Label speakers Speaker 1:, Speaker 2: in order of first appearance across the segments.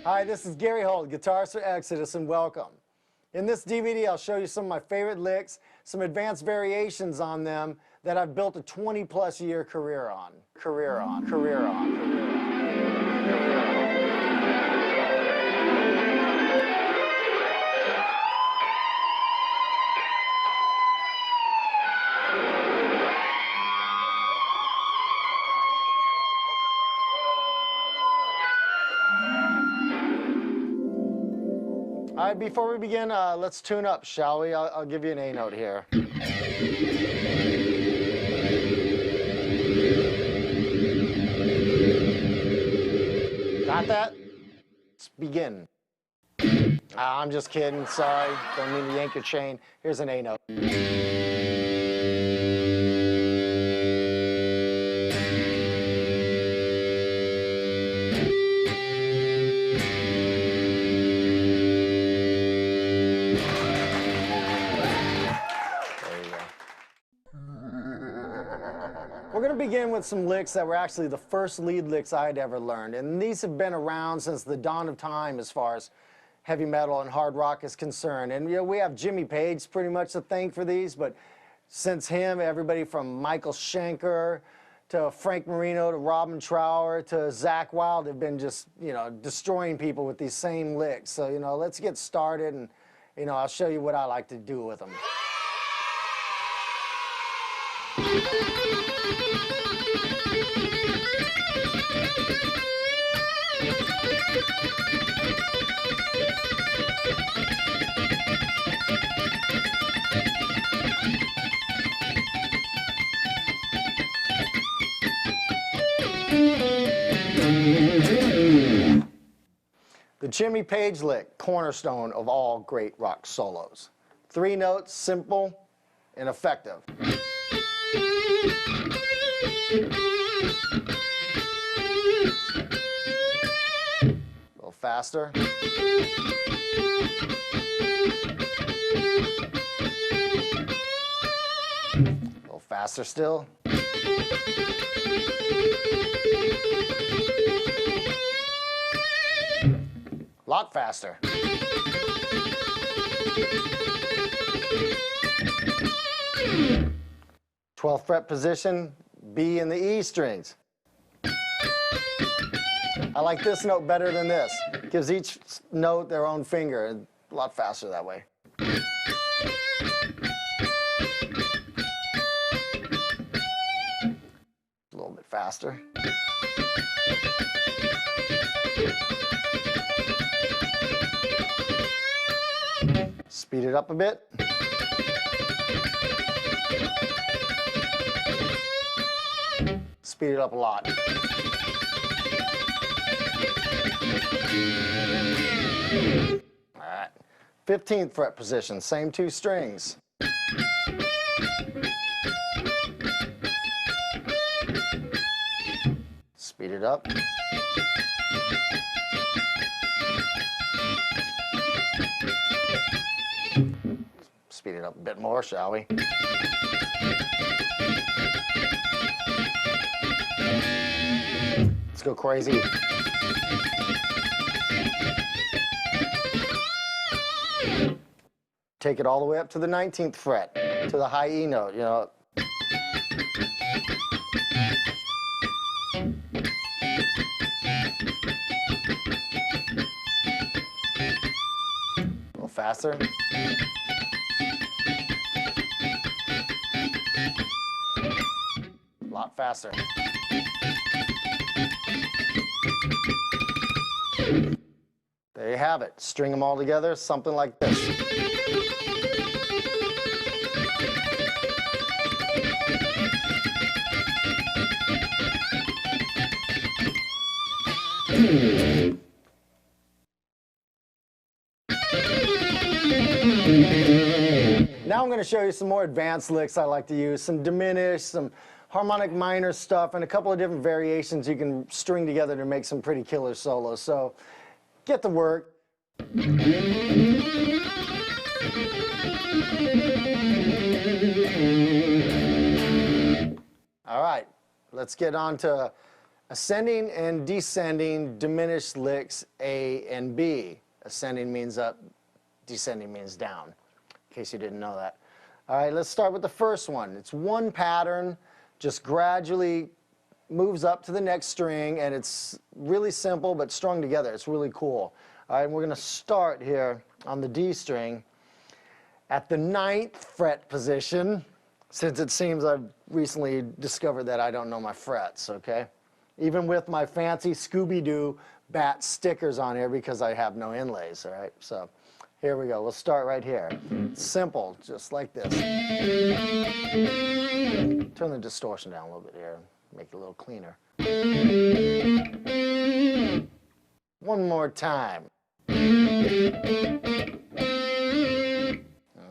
Speaker 1: Hi, this is Gary Holt, guitarist for Exodus, and welcome. In this DVD, I'll show you some of my favorite licks, some advanced variations on them that I've built a 20-plus year career on. All right, before we begin, let's tune up, shall we? I'll give you an A note here. Got that? Let's begin. I'm just kidding, sorry. Don't mean to yank your chain. Here's an A note. We're going to begin with some licks that were actually the first lead licks I had ever learned. And these have been around since the dawn of time as far as heavy metal and hard rock is concerned. And you know, we have Jimmy Page pretty much to thank for these, but since him, everybody from Michael Schenker to Frank Marino to Robin Trower to Zakk Wylde have been just, you know, destroying people with these same licks. So, you know, let's get started and, you know, I'll show you what I like to do with them. The Jimmy Page lick, cornerstone of all great rock solos. 3 notes, simple and effective. A little faster. A little faster still. A lot faster. 12th fret position, B and the E strings. I like this note better than this. Gives each note their own finger. A lot faster that way. A little bit faster. Speed it up a bit. Speed it up a lot. All right. 15th fret position, same 2 strings. Speed it up. Speed it up a bit more, shall we? Let's go crazy. Take it all the way up to the 19th fret, to the high E note, you know. faster. A lot faster. There you have it. String them all together, something like this. Now I'm going to show you some more advanced licks I like to use, some diminished, some harmonic minor stuff, and a couple of different variations you can string together to make some pretty killer solos. So get to work. All right, let's get on to ascending and descending diminished licks A and B. Ascending means up, descending means down, in case you didn't know that. All right, let's start with the first one. It's one pattern, just gradually moves up to the next string, and it's really simple but strung together. It's really cool. All right, and we're going to start here on the D string at the 9th fret position, since it seems I've recently discovered that I don't know my frets, okay? Even with my fancy Scooby-Doo bat stickers on here because I have no inlays, all right? So here we go. We'll start right here. Simple, just like this. Turn the distortion down a little bit here, make it a little cleaner. One more time.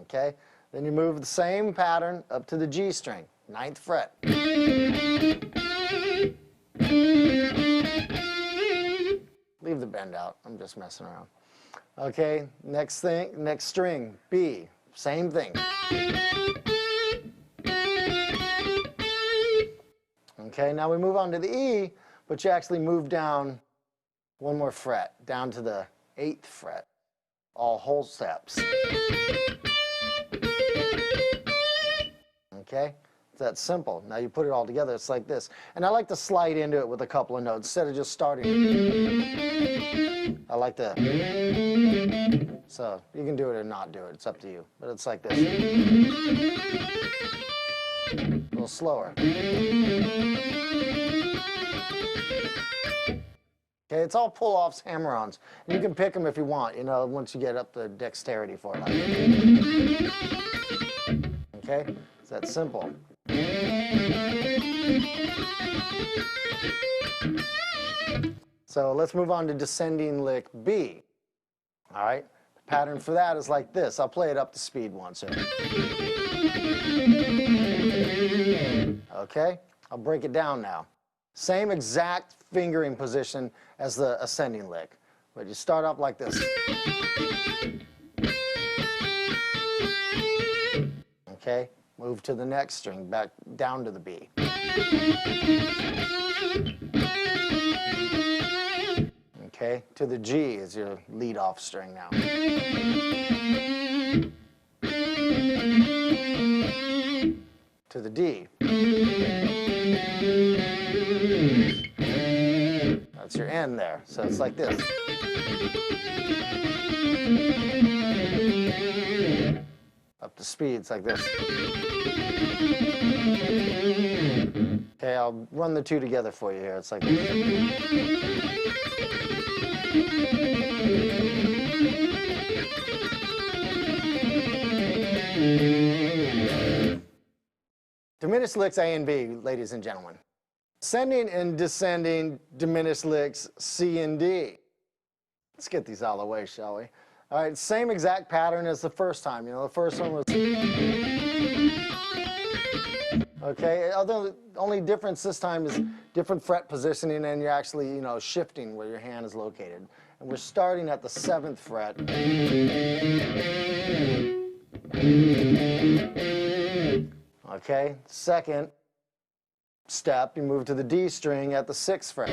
Speaker 1: Okay, then you move the same pattern up to the G string, 9th fret. Leave the bend out, I'm just messing around. Okay, next string, B, same thing. Okay, now we move on to the E, but you actually move down one more fret, down to the 8th fret, all whole steps. Okay, it's that simple. Now you put it all together, it's like this. And I like to slide into it with a couple of notes instead of just starting. I like to. So you can do it or not do it, it's up to you. But it's like this. A little slower. Okay, it's all pull-offs, hammer-ons. You can pick them if you want, you know, once you get up the dexterity for it. Okay, it's that simple. So let's move on to descending lick B. All right, the pattern for that is like this. I'll play it up to speed once here. Okay, I'll break it down now. Same exact fingering position as the ascending lick, but you start off like this. Okay, move to the next string, back down to the B. Okay, to the G is your lead off string now. To the D. That's your end there, so it's like this. Up to speed, it's like this. Okay, I'll run the two together for you here. It's like this. Diminished licks A and B, ladies and gentlemen. Ascending and descending diminished licks C and D. Let's get these out of the way, shall we? All right, same exact pattern as the first time. You know, the first one was... Okay, the only difference this time is different fret positioning, and you're actually, you know, shifting where your hand is located. And we're starting at the 7th fret. Okay, second step, you move to the D string at the 6th fret.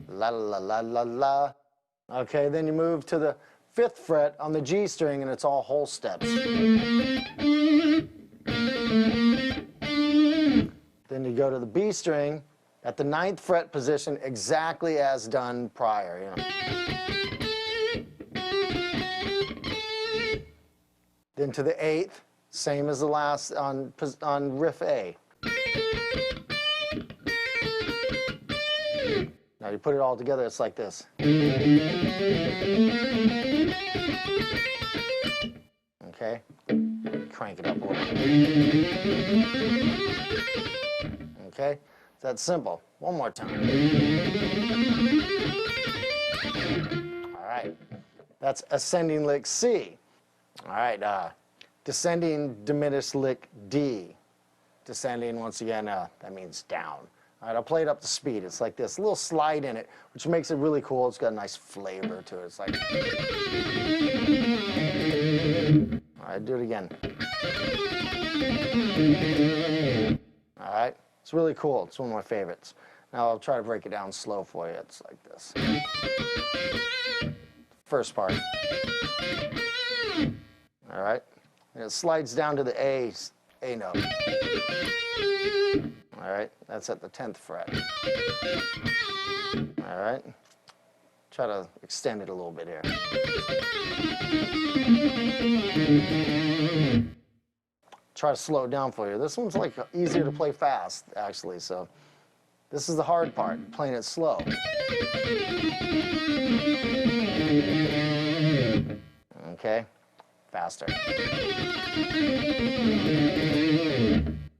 Speaker 1: La la la la la. Okay, then you move to the 5th fret on the G string, and it's all whole steps. Then you go to the B string at the 9th fret position, exactly as done prior. You know. Then to the 8th, same as the last on riff A. Now you put it all together, it's like this. Okay, crank it up a little bit. Okay, that's simple. One more time. All right, that's ascending lick C. All right, descending diminished lick D. Descending, once again, that means down. All right, I'll play it up to speed. It's like this, a little slide in it, which makes it really cool. It's got a nice flavor to it. It's like, all right, do it again. All right, it's really cool. It's one of my favorites. Now I'll try to break it down slow for you. It's like this. First part. All right, and it slides down to the A note. All right, that's at the 10th fret. All right, try to extend it a little bit here. Try to slow it down for you. This one's like easier to play fast, actually, so this is the hard part, playing it slow. Okay, faster.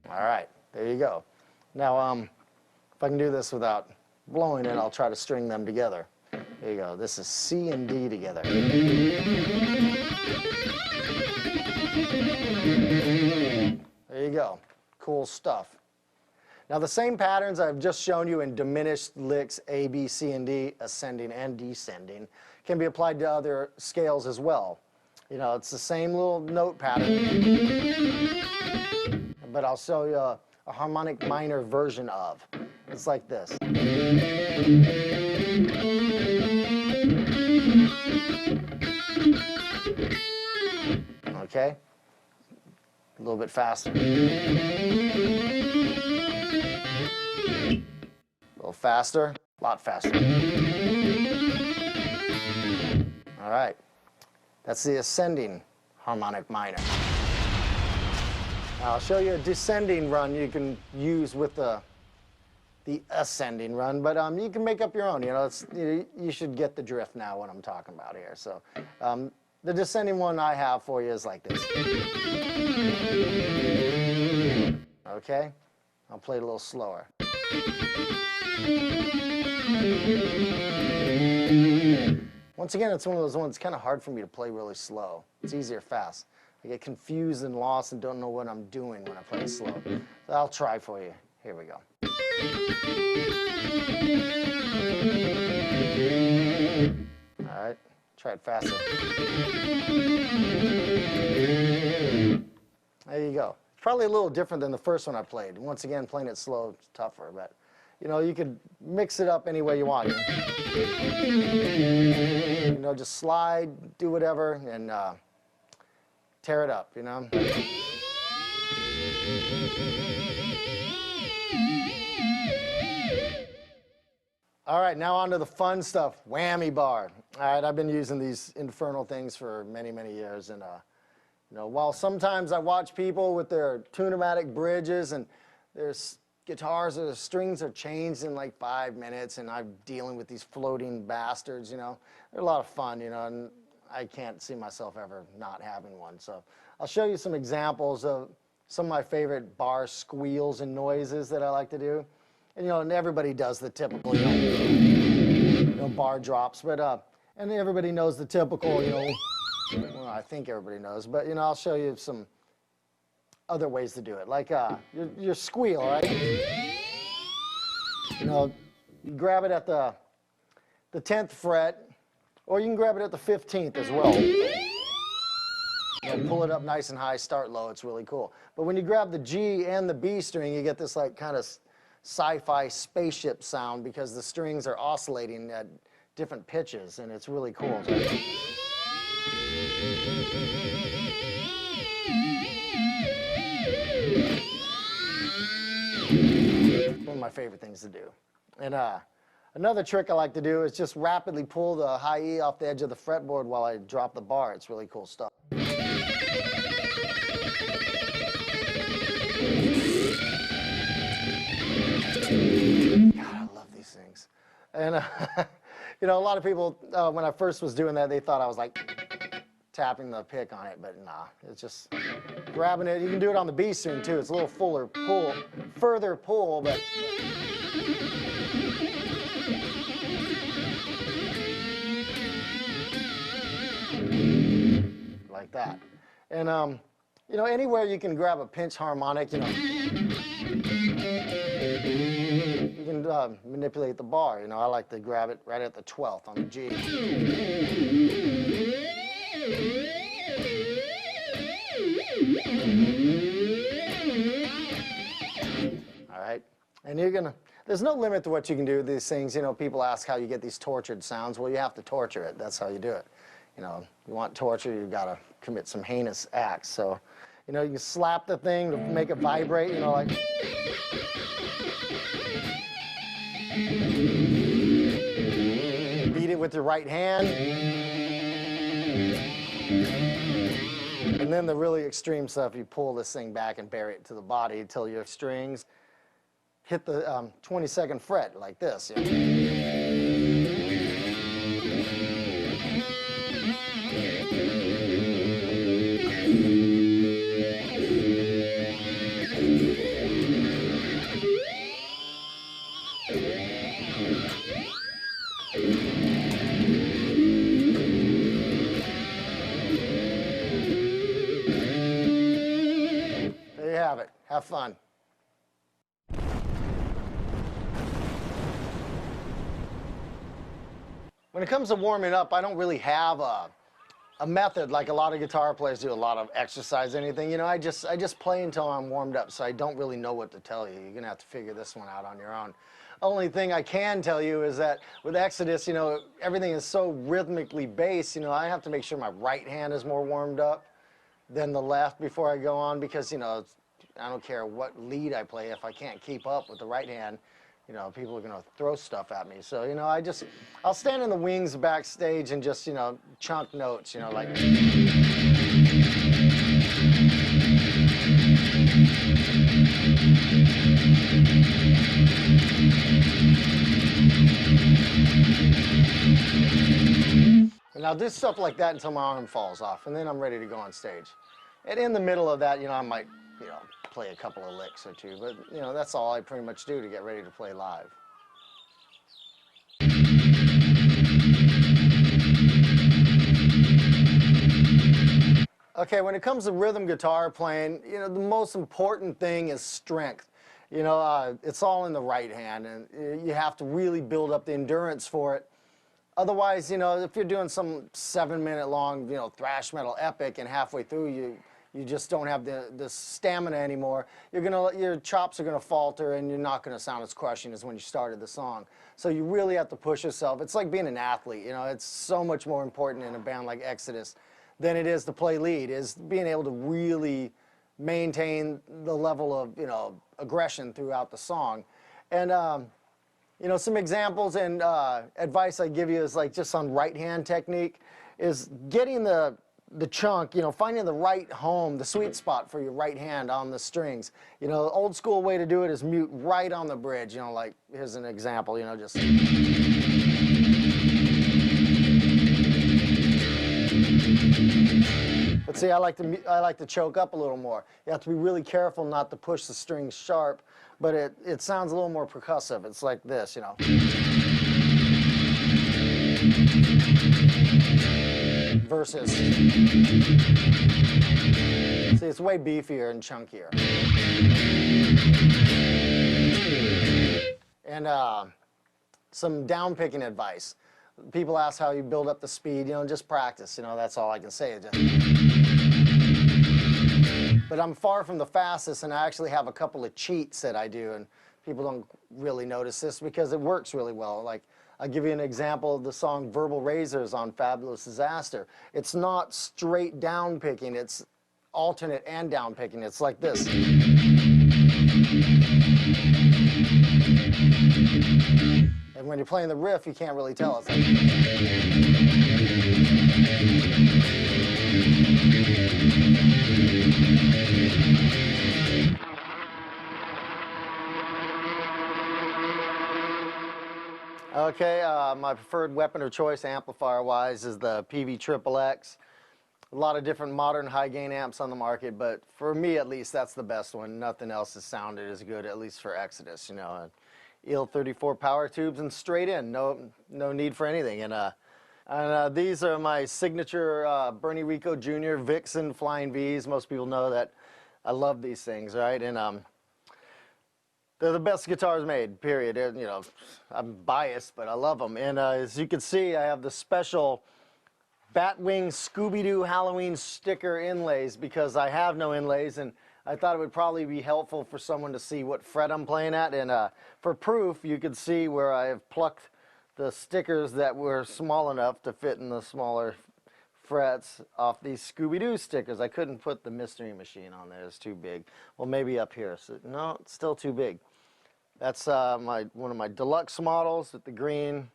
Speaker 1: All right, there you go. Now, if I can do this without blowing it, I'll try to string them together. There you go. This is C and D together. There you go. Cool stuff. Now, the same patterns I've just shown you in diminished licks A, B, C, and D, ascending and descending, can be applied to other scales as well. You know, it's the same little note pattern, but I'll show you a harmonic minor version of. It's like this. Okay? A little bit faster. A little faster, a lot faster. All right. That's the ascending harmonic minor. Now I'll show you a descending run you can use with the ascending run, but you can make up your own. You know, you should get the drift now what I'm talking about here. So the descending one I have for you is like this. Okay? I'll play it a little slower. Once again, it's one of those ones, it's kind of hard for me to play really slow. It's easier fast. I get confused and lost and don't know what I'm doing when I play it slow. So I'll try for you. Here we go. All right, try it faster. There you go. It's probably a little different than the first one I played. Once again, playing it slow is tougher, but you know, you could mix it up any way you want. You know, just slide, do whatever, and tear it up, you know. All right, now on to the fun stuff, whammy bar. All right, I've been using these infernal things for many, many years, and you know, while sometimes I watch people with their tunematic bridges and their guitars or the strings are changed in like 5 minutes, and I'm dealing with these floating bastards, you know. They're a lot of fun, you know, and I can't see myself ever not having one. So I'll show you some examples of some of my favorite bar squeals and noises that I like to do. And, you know, and everybody does the typical, you know, bar drops, but, and everybody knows the typical, you know, well, I think everybody knows, but, you know, I'll show you some other ways to do it, like your squeal, right? You know, you grab it at the 10th fret, or you can grab it at the 15th as well. You know, pull it up nice and high, start low, it's really cool. But when you grab the G and the B string, you get this like kind of sci-fi spaceship sound because the strings are oscillating at different pitches, and it's really cool. One of my favorite things to do. And another trick I like to do is just rapidly pull the high E off the edge of the fretboard while I drop the bar. It's really cool stuff. God, I love these things. And, you know, a lot of people, when I first was doing that, they thought I was like tapping the pick on it, but nah, it's just grabbing it. You can do it on the B string too. It's a little fuller pull, further pull, but like that. And you know, anywhere you can grab a pinch harmonic, you know, you can manipulate the bar. You know, I like to grab it right at the 12th on the G. All right, and you're gonna, there's no limit to what you can do with these things. You know, people ask how you get these tortured sounds. Well, you have to torture it. That's how you do it. You know, you want torture, you've got to commit some heinous acts. So, you know, you can slap the thing to make it vibrate, you know, like. Beat it with your right hand. And then the really extreme stuff, you pull this thing back and bury it to the body until your strings hit the 22nd fret like this. You know? There you have it. Have fun. When it comes to warming up, I don't really have a method like a lot of guitar players do, a lot of exercise, anything. You know, I just play until I'm warmed up, so I don't really know what to tell you. You're going to have to figure this one out on your own. Only thing I can tell you is that with Exodus, you know, everything is so rhythmically based, you know, I have to make sure my right hand is more warmed up than the left before I go on, because, you know, I don't care what lead I play, if I can't keep up with the right hand, you know, people are going to throw stuff at me. So, you know, I'll stand in the wings backstage and just, you know, chunk notes, you know, like. And I'll do stuff like that until my arm falls off, and then I'm ready to go on stage. And in the middle of that, you know, I might, you know, play a couple of licks or two, but, you know, that's all I pretty much do to get ready to play live. Okay, when it comes to rhythm guitar playing, you know, the most important thing is strength. You know, it's all in the right hand, and you have to really build up the endurance for it. Otherwise, you know, if you're doing some 7-minute long, you know, thrash metal epic, and halfway through you just don't have the stamina anymore, your chops are gonna falter, and you're not gonna sound as crushing as when you started the song. So you really have to push yourself. It's like being an athlete, you know, it's so much more important in a band like Exodus than it is to play lead, is being able to really maintain the level of, you know, aggression throughout the song. And you know, some examples and advice I give you is like just on right hand technique is getting the chunk, you know, finding the right home, the sweet spot for your right hand on the strings. You know, the old school way to do it is mute right on the bridge, you know, like here's an example, you know, just. But see, I like to choke up a little more. You have to be really careful not to push the strings sharp, but it sounds a little more percussive. It's like this, you know. Versus. See, it's way beefier and chunkier. And some down picking advice. People ask how you build up the speed, you know, just practice, you know, that's all I can say. But I'm far from the fastest, and I actually have a couple of cheats that I do, and people don't really notice this because it works really well. Like, I'll give you an example of the song Verbal Razors on Fabulous Disaster. It's not straight down picking, it's alternate and down picking. It's like this. And when you're playing the riff, you can't really tell. It's like... Okay, my preferred weapon of choice amplifier-wise is the PV Triple X. A lot of different modern high-gain amps on the market, but for me at least, that's the best one. Nothing else has sounded as good, at least for Exodus. You know, EL34 power tubes and straight in, no need for anything. And these are my signature Bernie Rico Jr. Vixen Flying Vs. Most people know that I love these things, right? And they're the best guitars made, period. You know, I'm biased, but I love them. And as you can see, I have the special Batwing Scooby-Doo Halloween sticker inlays because I have no inlays, and I thought it would probably be helpful for someone to see what fret I'm playing at. And for proof, you can see where I have plucked the stickers that were small enough to fit in the smaller frets off these Scooby-Doo stickers. I couldn't put the Mystery Machine on there, it's too big. Well, maybe up here. So, no, it's still too big. That's one of my deluxe models with the green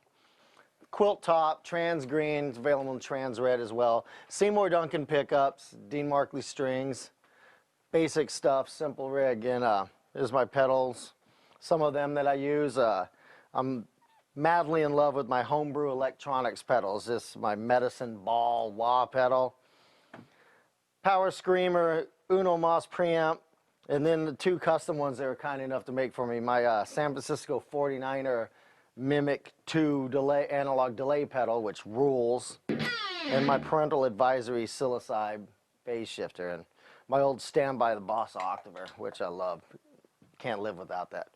Speaker 1: quilt top, trans green. It's available in trans red as well. Seymour Duncan pickups, Dean Markley strings, basic stuff, simple rig. And here's my pedals, some of them that I use. I'm madly in love with my homebrew electronics pedals. This is my Medicine Ball wah pedal, Power Screamer, Uno Moss preamp, and then the two custom ones they were kind enough to make for me. My San Francisco 49er Mimic 2 analog delay pedal, which rules, and my Parental Advisory Psilocybe phase shifter, and my old Stand By the Boss Octaver, which I love. Can't live without that.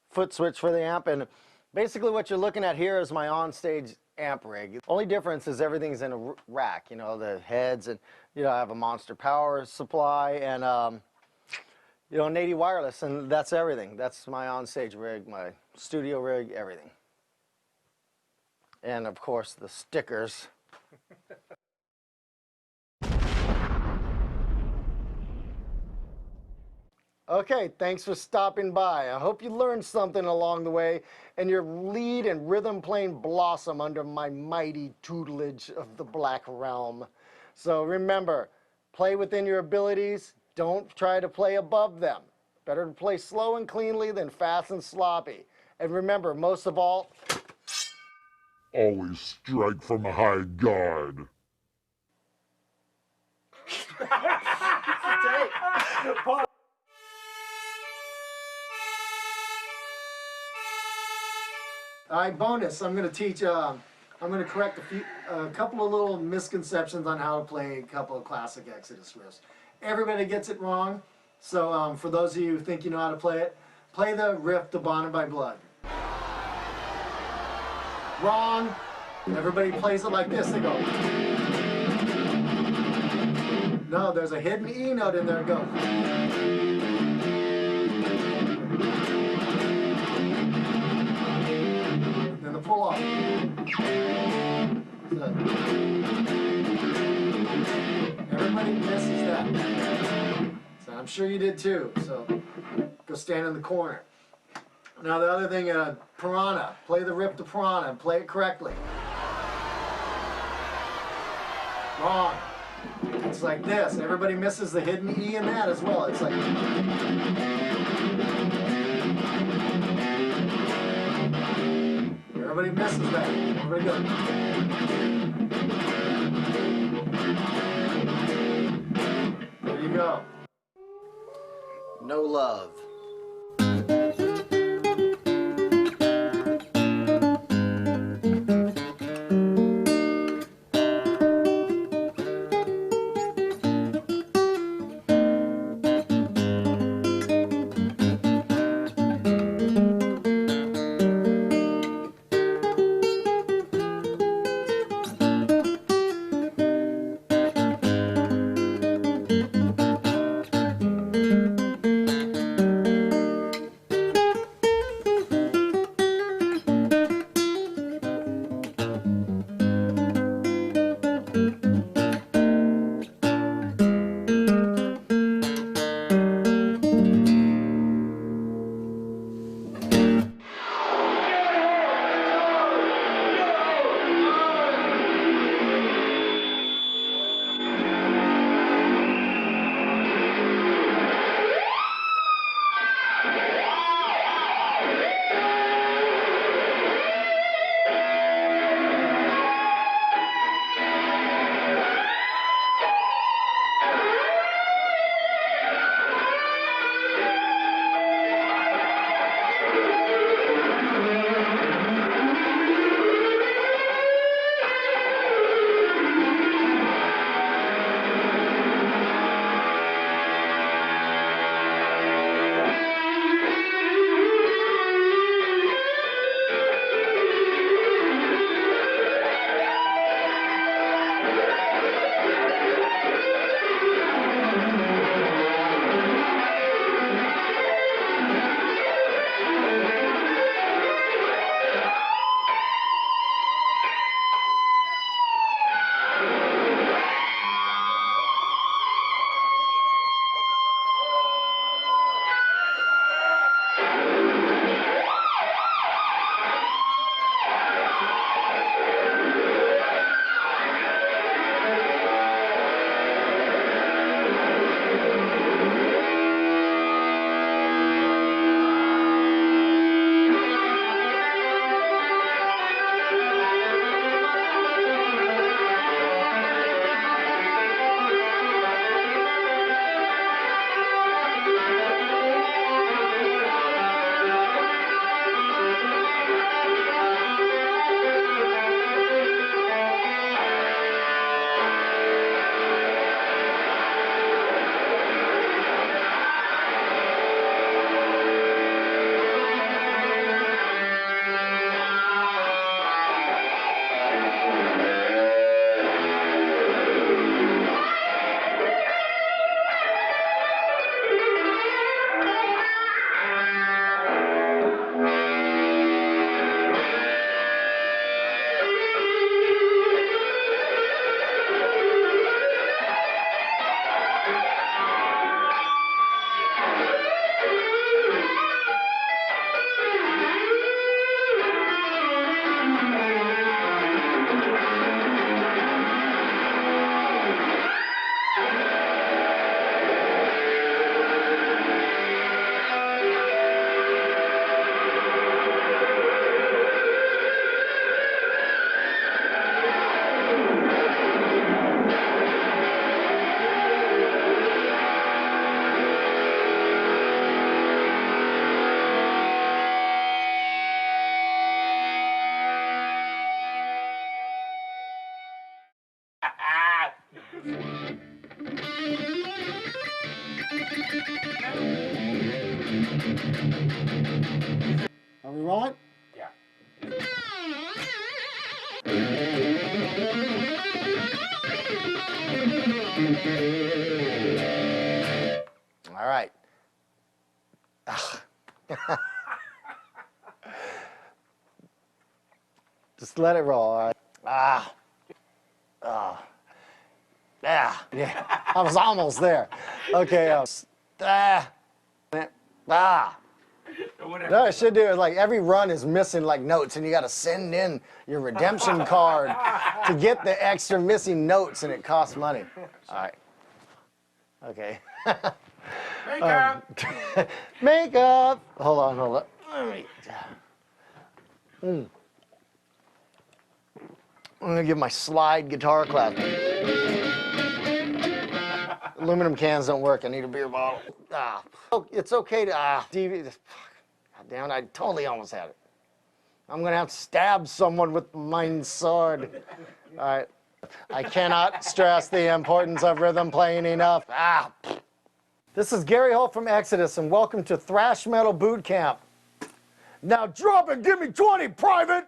Speaker 1: Foot switch for the amp, and basically what you're looking at here is my onstage amp rig. Only difference is everything's in a rack, you know, the heads, and you know, I have a Monster power supply, and you know, Nady wireless, and that's everything. That's my onstage rig, my studio rig, everything. And of course the stickers. Okay, thanks for stopping by. I hope you learned something along the way and your lead and rhythm playing blossom under my mighty tutelage of the Black Realm. So remember, play within your abilities. Don't try to play above them. Better to play slow and cleanly than fast and sloppy. And remember, most of all,
Speaker 2: always strike from a high guard.
Speaker 1: All right, bonus. I'm going to teach, I'm going to correct a couple of little misconceptions on how to play a couple of classic Exodus riffs. Everybody gets it wrong, so for those of you who think you know how to play it, play the riff to Bonded by Blood. Wrong. Everybody plays it like this. They go. No, there's a hidden E note in there. Go. Then the pull off. So, everybody misses that. So I'm sure you did too. So go stand in the corner. Now the other thing, Piranha. Play the riff to Piranha and play it correctly. Wrong. It's like this. Everybody misses the hidden E in that as well. It's like... Everybody misses that. Everybody go. There you go. No love. Are we rolling?
Speaker 3: Yeah.
Speaker 1: All right. Ugh. Just let it roll, all right? Yeah, I was almost there. Okay, No, I should do it like every run is missing like notes, and you got to send in your redemption card to get the extra missing notes, and it costs money. All right. Okay.
Speaker 3: Makeup.
Speaker 1: Makeup. Hold on, hold on. I'm gonna give my slide guitar class. Aluminum cans don't work. I need a beer bottle. Oh, it's okay to DV. God damn it! I totally almost had it. I'm gonna have to stab someone with my sword. All right. I cannot stress the importance of rhythm playing enough. This is Gary Holt from Exodus, and welcome to Thrash Metal Boot Camp. Now drop it, give me 20, Private!